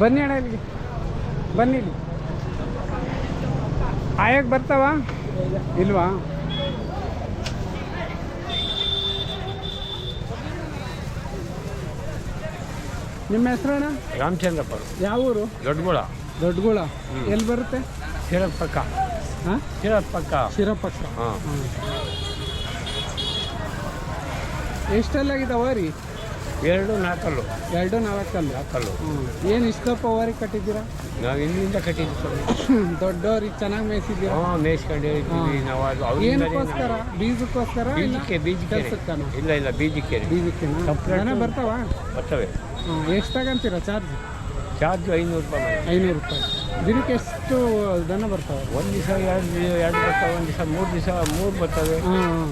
ಬನ್ನಿ ಅಣ್ಣ ಇಲ್ಲಿಗೆ, ಬನ್ನಿ ಇಲ್ಲಿ. ಆಯಾಗ ಬರ್ತಾವ ಇಲ್ವಾ? ನಿಮ್ಮ ಹೆಸರು ಅಣ್ಣ? ರಾಮಚಂದ್ರಪ್ಪ. ಯಾವ ಊರು? ದೊಡ್ಡಗುಳ. ದೊಡ್ಡಗುಳ ಎಲ್ಲಿ ಬರುತ್ತೆ? ಶಿರಪ್ ಪಕ್ಕ. ಹಾಂ, ಶಿರಪ್ ಪಕ್ಕ. ಶಿರಪಕ್ಕ. ಹಾಂ. ಎಷ್ಟೆಲ್ಲಾಗಿದ್ದಾವ ರೀ? 2 4 2 4 ಏನು ಇಷ್ಟಪ್ಪ ಓರಿ ಕಟ್ಟಿದ್ದೀರಾ? ನಾವು ಇಲ್ಲಿಂದ ಕಟ್ಟಿದ್ದೀವಿ. ದೊಡ್ಡವ್ರಿಗೆ ಚೆನ್ನಾಗಿ ಮೇಯಿಸಿದ್ದೀರಾ? ಹಾಂ, ಮೇಯಿಸ್ಕೊಂಡಿರ್ತೀವಿ ನಾವು. ಅದು ಏನಕ್ಕೋಸ್ಕರ? ಬೀಜಕ್ಕೋಸ್ಕರ? ಬೀಜಕ್ಕೆ ಕೆಲ್ಸಕ್ಕನ? ಇಲ್ಲ ಬೀಜಕ್ಕೆ. ಬೀಜಕ್ಕೆ ಬರ್ತಾವ? ಬರ್ತವೆ. ಎಷ್ಟು ತಗೊಂತೀರಾ ಚಾರ್ಜ್? ಚಾರ್ಜ್ 500 ರೂಪಾಯಿ. 500 ರೂಪಾಯಿ. ದಿನಕ್ಕೆ ಎಷ್ಟು ದನ ಬರ್ತಾವೆ? ಒಂದು ದಿವಸ 2 ಬರ್ತವೆ, ಒಂದು ದಿವಸ 3 ದಿವಸ 3 ಬರ್ತವೆ.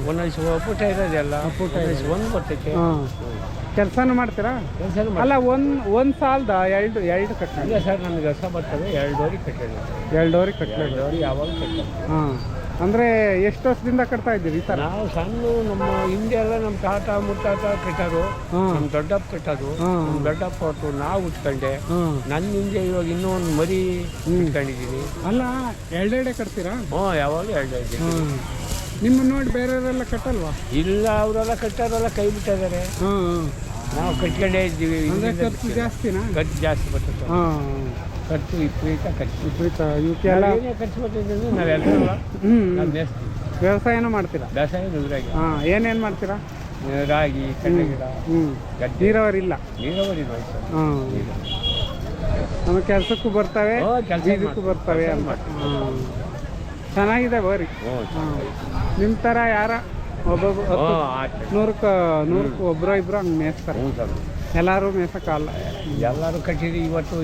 ಒಂದೊಂದು ದಿವಸ ಒಪ್ಪುಟ ಇರೋದೆಲ್ಲ ಒಂದು ಬರ್ತೈತೆ. ಕೆಲಸನೂ ಮಾಡ್ತೀರಾ? ಕೆಲಸ ಅಲ್ಲ, ಒಂದು ಸಾಲದ ಎರಡು ಕಟ್ಟ? ಇಲ್ಲ ಸರ್, ನಮಗೆ ಹೊಸ ಬರ್ತವೆ. 2 ವರೆ ಕಟ್ಟಿಲ್ಲ. 2 ವರೆ ಕಟ್ಟಲ? 2 ವರೆ ಯಾವಾಗ ಕಟ್ಟಲ್ಲ. ಹಾಂ, ಅಂದರೆ ಎಷ್ಟು ವರ್ಷದಿಂದ ಕಟ್ತಾ ಇದ್ದೀರಿ ಈ ಥರ? ನಾವು ಸಣ್ಣ ನಮ್ಮ ಹಿಂದೆ ಎಲ್ಲ ನಮ್ಮ ತಾತ ಮುತ್ತಾತ ಕಟ್ಟೋರು, ನಮ್ಮ ದೊಡ್ಡಪ್ಪ ಕಟ್ಟೋದು. ನಮ್ಮ ದೊಡ್ಡಪ್ಪ ಕೊಟ್ಟು ನಾವು ಉಟ್ಕೊಂಡೆ. ನನ್ನ ಹಿಂದೆ ಇವಾಗ ಇನ್ನೂ ಒಂದು ಮರಿ ಇಟ್ಕೊಂಡಿದ್ದೀನಿ. ಅಲ್ಲ, 2 ಕಟ್ತೀರಾ? ಹ್ಞೂ, ಯಾವಾಗಲೂ 2 ನಿಮ್ಮ ನೋಡಿ ಬೇರೆಯವರೆಲ್ಲ ಕಟ್ಟಲ್ವಾ? ಇಲ್ಲ, ಅವರೆಲ್ಲ ಕಟ್ಟೋರೆಲ್ಲ ಕೈ ಬಿಟ್ಟಿದ್ದಾರೆ. ನಾವು ಕಟ್ಕೊಂಡೇ ಇದ್ದೀವಿ. ಖರ್ಚು ಜಾಸ್ತಿನಾ? ಖರ್ಚು ಜಾಸ್ತಿ ಬರ್ತದೆ. ಖರ್ಚು ವಿಪರೀತ ಇವಕ್ಕೆಲ್ಲ ಖರ್ಚು ಬರ್ತೈತೆ ಅಂದರೆ ನಾವೆಲ್ಲ ವ್ಯವಸಾಯನೂ ಮಾಡ್ತೀರಾ? ಬೇಸಾಯ ನುಗ್ರಾಗಿ. ಹಾಂ, ಏನೇನು ಮಾಡ್ತೀರಾ? ರಾಗಿ, ಕಡ್ಲೆ ಗಿಡ, ನೀರಾವರಿ ಇಲ್ಲ? ನೀರಾವರಿ ಇಲ್ಲ. ಹಾಂ, ನಮ್ಮ ಕೆಲಸಕ್ಕೂ ಬರ್ತವೆ, ಬೀಜಕ್ಕೂ ಬರ್ತವೆ ಅಂತ. ಚೆನ್ನಾಗಿದೆ ಬೋರಿ. ನಿಮ್ಮ ಥರ ಯಾರ ಒಬ್ಬೊಬ್ಬ 100ಕ್ಕೆ ಒಬ್ಬರು ಇಬ್ಬರು ಹಂಗೆ ಮೇಯಿಸ್ತಾರೆ. ಎಲ್ಲರೂ ಮೇಯ್ಸೋಕ್ಕಲ್ಲ. ಎಲ್ಲರೂ ಕಟ್ಟಿರಿ. ಇವತ್ತು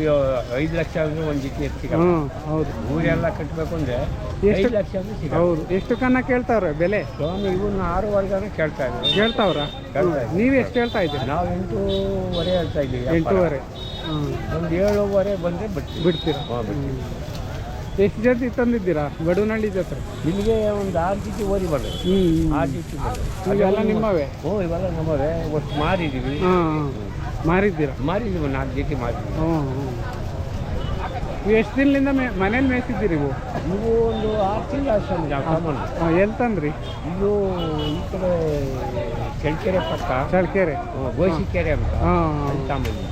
5 ಲಕ್ಷ ಅಂದರೆ ಒಂದು ಜೊತೆ ಎತ್ತಿಗೆ. ಹೌದು, ಊರೆಲ್ಲ ಕಟ್ಟಬೇಕು ಅಂದರೆ 5 ಲಕ್ಷ ಅಂದರೆ ಸಿಗ. ಹೌದು. ಎಷ್ಟು ಕನ್ನ ಕೇಳ್ತಾವ್ರೆ ಬೆಲೆ? ಸ್ವಾಮಿ ಇವನ್ನ 6 ವರ್ಗನೇ ಕೇಳ್ತಾ ಇದ್ದಾರೆ. ಕೇಳ್ತಾವ್ರ? ನೀವು ಎಷ್ಟು ಹೇಳ್ತಾ ಇದ್ದೀರಿ? ನಾವು 8.5 ಹೇಳ್ತಾ ಇದ್ದೀವಿ. 8.5. ಒಂದು 7.5 ಬಂದರೆ ಬಿಡ್ತೀರಾ? ಬಿಡ್ತೀವಿ. ಎಷ್ಟು ಜೊತೆ ತಂದಿದ್ದೀರಾ ಬಡವನಹಳ್ಳಿ ಜಾತ್ರೆ? ಇಲ್ಲಿಗೆ ಒಂದು 6 ಜೊತೆ ಓರಿ ಬರೋದು. 6 ಜೊತೆ ಬರೋದು. ಇವೆಲ್ಲ ನಿಮ್ಮವೇ? ಇವೆಲ್ಲ ನಮ್ಮವೇ. ಒಟ್ಟು ಮಾರಿದ್ದೀವಿ. ಮಾರಿದ್ದೀರಾ? ಮಾರಿದ್ದೀವಿ, 4 ಜೊತೆ ಮಾರಿದ್ದೀವಿ. ನೀವು ಎಷ್ಟು ದಿನದಿಂದ ಮನೇಲಿ ಮೇಯಿಸಿದ್ದೀರಿ ಇವು? ಇವು ಒಂದು 6 ತಿಂಗಳು ಅಷ್ಟು ಸಾಮಾನು. ಎಲ್ಲಿ ತಂದ್ರಿ? ಇದು ಈ ಕಡೆ ಚಳ್ಳಕೆರೆ ಪಕ್ಕ. ಚಳ್ಳಕೆರೆ, ಗೋಸಿಕೆರೆ ಅಂತ ಸಾಮಾನು.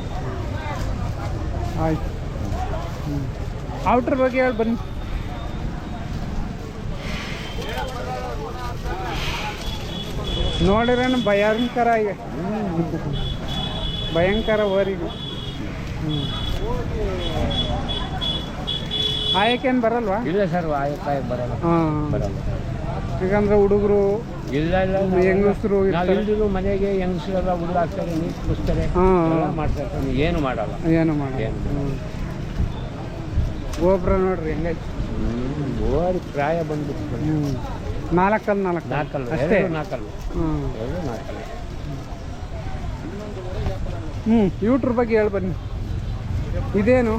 ಆಯ್ತು. ಔಟ್ರ್ ಬಗ್ಗೆ ಹೇಳಿ ಬನ್ನಿ. ನೋಡಿರೇನು ಭಯಂಕರ ಇವೆ, ಭಯಂಕರ ಓರಿಗಳು. ಆಯಕ್ಕೇನು ಬರಲ್ವಾ? ಇಲ್ಲ ಸರ್, ಆಯಕ್ಕೆ ಬರಲ್ಲ. ಬರಲ್ಲ. ಯಾಕಂದ್ರೆ ಹುಡುಗರು ಇಲ್ಲ ಹೆಂಗಸರು ಎಲ್ರಿಗೂ ಮನೆಗೆ ಹೆಂಗಸರೆಲ್ಲ ಹುಡುಗಾಕ್ತಾರೆ, ನೀರು ಕುಡಿಸ್ತಾರೆ, ಮಾಡ್ತಾರೆ. ಏನು ಮಾಡಲ್ಲ. ಗೊಬ್ಬರ ನೋಡ್ರಿ ಹೆಂಗೈತಿ. ಓರಿ ಪ್ರಾಯ ಬಂದ್ಬಿಟ್ಟು 4 ಅಷ್ಟೇ. 4 ಯೂಟ್ರ್ ಬಗ್ಗೆ ಹೇಳಿ ಬನ್ನಿ. ಇದೇನು?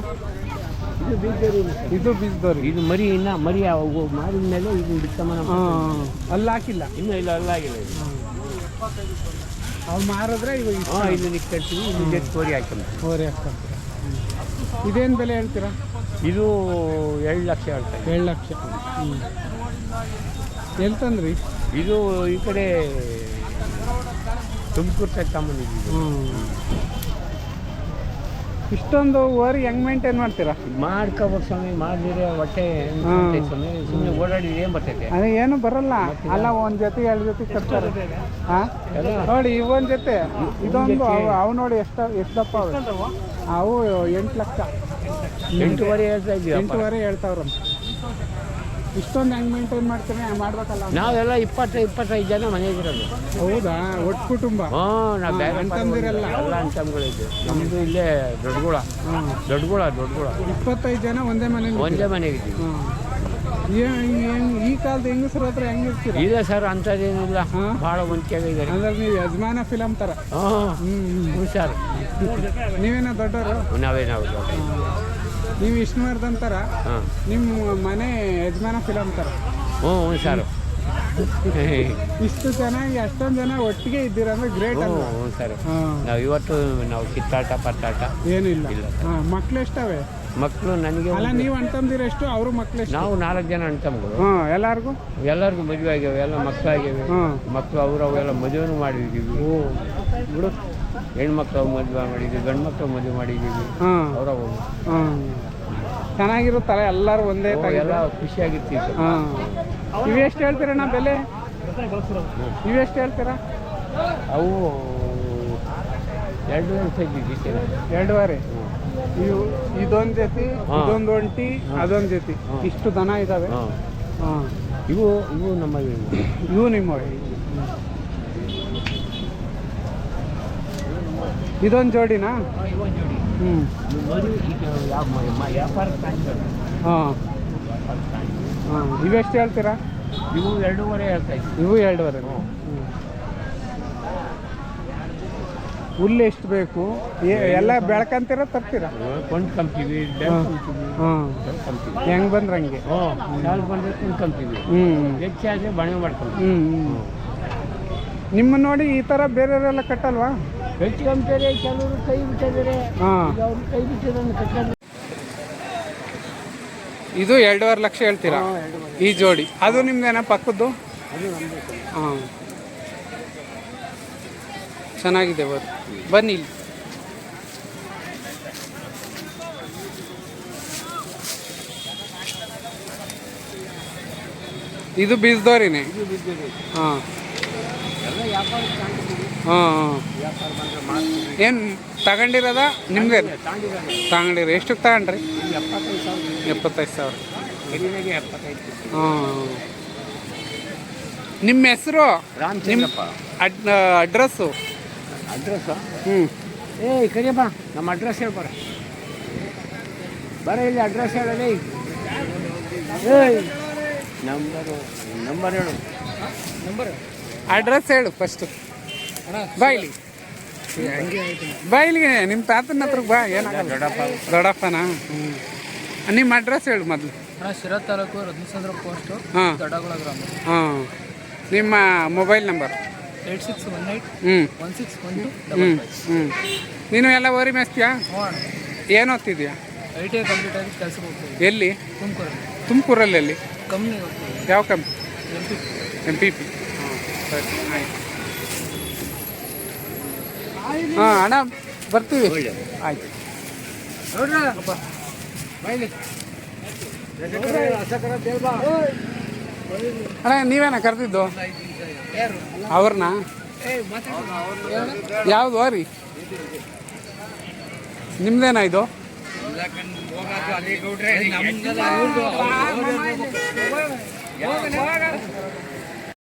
ಇದು ಬೀಜದವ್ರಿ. ಇದು ಮರಿ ಇನ್ನ ಮರಿ ಮಾರಿದ ಮೇಲೆ ಇದು ಬಿತ್ತಮನ. ಅಲ್ಲಿ ಹಾಕಿಲ್ಲ ಇನ್ನೂ? ಇಲ್ಲ, ಅಲ್ಲಾಗಿಲ್ಲ. ಅವು ಮಾರಿದ್ರೆ ಇವಾಗ ಇಲ್ಲಿ ನಿಕ್ತೀವಿ. ಇಲ್ಲಿ ಕೋರಿ ಹಾಕಿಲ್ಲ. ಕೋರಿ ಹಾಕ್ತಾರೆ. ಇದೇನು ಬೆಲೆ ಹೇಳ್ತೀರಾ? ಇದು 2 ಲಕ್ಷ ಹೇಳ್ತಾರೆ. 2 ಲಕ್ಷ. ಎಲ್ಲಿ ತಂದ್ರಿ? ಇದು ಈ ಕಡೆ ತುಮಕೂರು ಸೈಡ್ ತಗೊಂಬಂದಿದ್ದೀವಿ. ಇಷ್ಟೊಂದು ಓರಿ ಹೆಂಗ್ ಮೇಂಟೈನ್ ಮಾಡ್ತೀರಾ? ಮಾಡ್ಕೋಬೇಕು ಸ್ವಾಮಿ, ಮಾಡಿದ್ರೆ ಹೊಟ್ಟೆ ಸ್ವಾಮಿ. ಸುಮ್ಮನೆ ಓಡಾಡಿ ಏನು ಬರ್ತೈತೆ? ಅದೇ ಏನು ಬರಲ್ಲ. ಅಲ್ಲ, ಒಂದು ಜೊತೆ 2 ಜೊತೆ ಕಟ್ತಾರೆ. ನೋಡಿ, ಇವೊಂದು ಜೊತೆ ಇದೊಂದು. ಅವು ನೋಡಿ ಎಷ್ಟು ದಪ್ಪ ಅವು. 8 ಲಕ್ಷ. 8.5 ಹೇಳ್ತಾ ಇದ್ದೀವಿ. 8.5 ಹೇಳ್ತಾವ್ರಂತ. ಇಷ್ಟೊಂದು ಹೆಂಗೆ ಮೇಂಟೈನ್ ಮಾಡ್ತೀನಿ ಮಾಡ್ಬೇಕಲ್ಲ. ನಾವೆಲ್ಲ 20-25 ಜನ ಮನೆಗಿರೋದು. ಹೌದಾ? ಒಟ್ಟು ಕುಟುಂಬ? ನಾವು ಬೇರೆ ಅಂತಂದಿರಲ್ಲ? ಎಲ್ಲ ಅಂತಂಗಳಿದ್ದೆ. ನಮ್ಮದು ಇಲ್ಲೇ ದೊಡ್ಡಗುಳ. 25 ಜನ ಒಂದೇ ಮನೆಗಿದ್ದೀವಿ. ಈ ಕಾಲದ ಹೆಂಗಸರ ಹತ್ರ ಹೆಂಗಿರ್ತೀರ? ಇಲ್ಲ ಸರ್, ಅಂಥದ್ದೇನಿಲ್ಲ. ಭಾಳ ಹೊಂದಿಕೆಯಾಗಿದ್ದಾರೆ. ಅಂದ್ರೆ ನೀವು ಯಜಮಾನ ಫಿಲಮ್ ಥರ. ಹುಷಾರು. ನೀವೇನೋ ದೊಡ್ಡವರು? ನಾವು ನೀವು ವಿಷ್ಣುವರ್ಧನ್ ಥರ, ನಿಮ್ಮ ಮನೆ ಯಜಮಾನ ಫಿಲಮ್ ಥರ. ಹುಷಾರು. ಇಷ್ಟು ಚೆನ್ನಾಗಿ ಅಷ್ಟೊಂದು ಜನ ಒಟ್ಟಿಗೆ ಇದ್ದೀರಾ ಅಂದ್ರೆ ಗ್ರೇಟ್ ಅಲ್ವಾ? ಹ್ಞೂ ಸರ್. ಹಾಂ ನಾವು ಇವತ್ತು ನಾವು ಕಿತ್ತಾಟ ಪತ್ತಾಟ ಏನಿಲ್ಲ. ಇಲ್ಲ. ಹಾಂ ಮಕ್ಳು ಎಷ್ಟವೆ? ಮಕ್ಕಳು ನನಗೆ ಅಲ್ಲ ನೀವು ಅಣ್ತಂದಿರ ಎಷ್ಟು, ಅವರು ಮಕ್ಳು ಎಷ್ಟು? ನಾವು 4 ಜನ ಅಣ್ತಮ್ಮಗಳು. ಹಾಂ ಎಲ್ಲರಿಗೂ ಎಲ್ಲರಿಗೂ ಮದುವೆ ಆಗ್ಯಾವೆ, ಎಲ್ಲ ಮಕ್ಕಳಾಗ್ಯಾವೆ. ಹಾಂ ಮಕ್ಕಳು ಅವೆಲ್ಲ ಮದುವೆನೂ ಮಾಡಿದ್ದೀವಿ. ಓ ಬಿಡು. ಹೆಣ್ಮಕ್ಳು ಮದುವೆ ಮಾಡಿದ್ದೀವಿ, ಗಂಡು ಮಕ್ಕಳು ಮದುವೆ ಮಾಡಿದ್ದೀವಿ. ಹಾಂ ಅವರವು ಹಾಂ ಚೆನ್ನಾಗಿರುತ್ತಲ್ಲ ಎಲ್ಲರೂ ಒಂದೇ ಎಲ್ಲ ಖುಷಿಯಾಗಿರ್ತೀವಿ ಸರ್. ಹಾಂ ಇವೆಷ್ಟು ಹೇಳ್ತೀರಣ್ಣ ಬೆಲೆ? ಇವೆಷ್ಟು ಹೇಳ್ತೀರಾ? ಅವು 2 ಸೈಜ್ ಇಷ್ಟೇ. 2.5. ಇವು ಇದೊಂದು ಜೊತೆ, ಇದೊಂದು ಒಂಟಿ, ಅದೊಂದು ಜೊತೆ, ಇಷ್ಟು ದನ ಇದ್ದಾವೆ. ಹಾಂ ಇವು ನಮ್ಮ ಇವು ನಿಮ್ಮವೆ. ಇದೊಂದು ಜೋಡಿನಾ? ಹ್ಞೂ ಹಾಂ ಹಾಂ ಇವೆಷ್ಟು ಹೇಳ್ತೀರಾ? ಇವು 2.5 ಹೇಳ್ತಾ ಇದ್ದೀವಿ. ಇವು 2.5. ಹುಲ್ಲು ಎಷ್ಟು ಬೇಕು? ಎಲ್ಲ ಬೆಳ್ಕಂತೀರ ತರ್ತೀರಾ? ಕೊಂಡ್ಕೊಂತೀವಿ. ಹಾಂ ಹೆಂಗೆ ಬಂದ್ರೆ ಹಂಗೆ. ಸಾಲು ಬಂದರೆ ಕೊಂಡ್ಕೊಂತೀವಿ. ಹೆಚ್ಚಾದರೆ ಬಣೆ ಮಾಡ್ಕೊಂತೀವಿ. ನಿಮ್ಮ ನೋಡಿ ಈ ಥರ ಬೇರೆಯವರೆಲ್ಲ ಕಟ್ಟಲ್ವಾ? ಹೆಚ್ಚಿಗೆ ಕೆಲವರು ಕೈ ಬಿಟ್ಟಿದ್ದಾರೆ. ಹಾಂ ಅವ್ರು ಕೈ ಬಿಟ್ಟಿರೋದನ್ನು ಕಟ್ಟಲ್ಲ. ಇದು 2.5 ಲಕ್ಷ ಹೇಳ್ತೀರಾ ಈ ಜೋಡಿ? ಅದು ನಿಮ್ದೇನ ಪಕ್ಕದ್ದು? ಅದು ನಮ್ಮದು. ಹಾಂ ಚೆನ್ನಾಗಿದೆ. ಬನ್ನಿ ಇಲ್ಲಿ. ಇದು ಬೀಜದೋರಿನೇ? ಹಾಂ ಎಲ್ಲ ವ್ಯಾಪಾರ ಹಾಂ ಹಾಂ ವ್ಯಾಪಾರ ಬಂದರೆ ಮಾಡ್ತೀವಿ. ಏನು ತಗೊಂಡಿರೋದ ನಿಮ್ದೇ? ತಗೊಂಡಿರಿ. ಎಷ್ಟಕ್ಕೆ ತಗೊಂಡ್ರಿ? 75,000. ಎಲ್ಲಿಗೆ 75. ಹಾಂ ನಿಮ್ಮ ಹೆಸರು? ರಾಮಚಂದ್ರಪ್ಪ. ಅಡ್ರೆಸ್ಸು? ಅಡ್ರೆಸ್ಸು? ಹ್ಞೂ ಕರಿಯಪ್ಪ ನಮ್ಮ ಅಡ್ರೆಸ್ ಹೇಳ್ಬಾರ. ಇಲ್ಲಿ ಅಡ್ರೆಸ್ ಹೇಳಲಿ. ನಂಬರ್ ಹೇಳು. ಅಡ್ರೆಸ್ ಹೇಳು ಫಸ್ಟು. ಬಾಯ್ಲಿ ಬಾಯ್ಲಿಗೆ ನಿಮ್ಮ ತಾತನ ಹತ್ರಕ್ಕೆ ಬಾ. ಏನಾಗಲ್ಲ. ದೊಡ್ಡಪ್ಪನಾ? ನಿಮ್ಮ ಅಡ್ರೆಸ್ ಹೇಳು ಮೊದಲು. ಶಿರಾ ತಾಲೂಕು ರತ್ನಸಂದ್ರ ಪೋಸ್ಟು, ಹಾಂ ದೊಡ್ಡಗುಳ ಗ್ರಾಮ. ಹಾಂ ನಿಮ್ಮ ಮೊಬೈಲ್ ನಂಬರ್? 86181612. ನೀನು ಎಲ್ಲ ಓರಿ ಮೇಸ್ತೀಯಾ? ಏನು ಓದ್ತಿದ್ಯಾ? ITI ಕಂಪ್ಲೀಟ್ ಆಗಿ ಕೆಲಸಕ್ಕೆ ಹೋಗ್ತೀವಿ. ಎಲ್ಲಿ? ತುಮಕೂರಲ್ಲಿ. ತುಮಕೂರಲ್ಲಿ ಎಲ್ಲಿ? ಕಂಪ್ನಿಗೆ ಹೋಗ್ತೀವಿ. ಯಾವ ಕಂಪ್ನಿ? MPP. ಹಾಂ ಸರಿ ಆಯ್ತು. ಹಾಂ ಅಣ್ಣ ಬರ್ತೀವಿ. ಆಯ್ತು ಅಣ್ಣ ನೀವೇನ ಕರೆದಿದ್ದು ಅವ್ರನ್ನ? ಯಾವ್ದು ರೀ ನಿಮ್ದೇನಾ ಇದು?